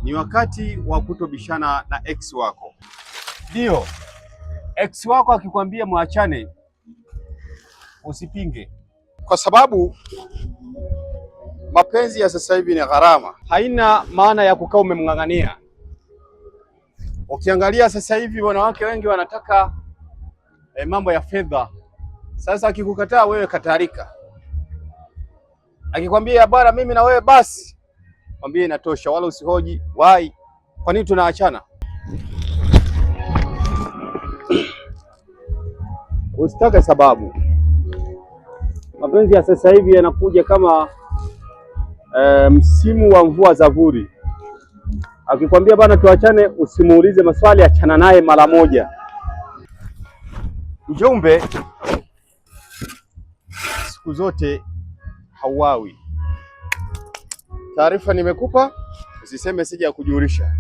Ni wakati wa kutobishana na ex wako. Ndio, ex wako akikwambia mwachane, usipinge, kwa sababu mapenzi ya sasa hivi ni gharama. Haina maana ya kukaa umemng'ang'ania. Ukiangalia sasa hivi wanawake wengi wanataka mambo ya fedha. Sasa akikukataa wewe katarika, akikwambia bwana mimi na wewe basi, mwambie inatosha, wala usihoji wai, kwa nini tunaachana. Usitake sababu. Mapenzi ya sasa hivi yanakuja kama msimu wa mvua za vuli. Akikwambia bana tuachane, usimuulize maswali, achana naye mara moja. Mjumbe siku zote hauawi. Taarifa nimekupa, usiseme sija kujulisha.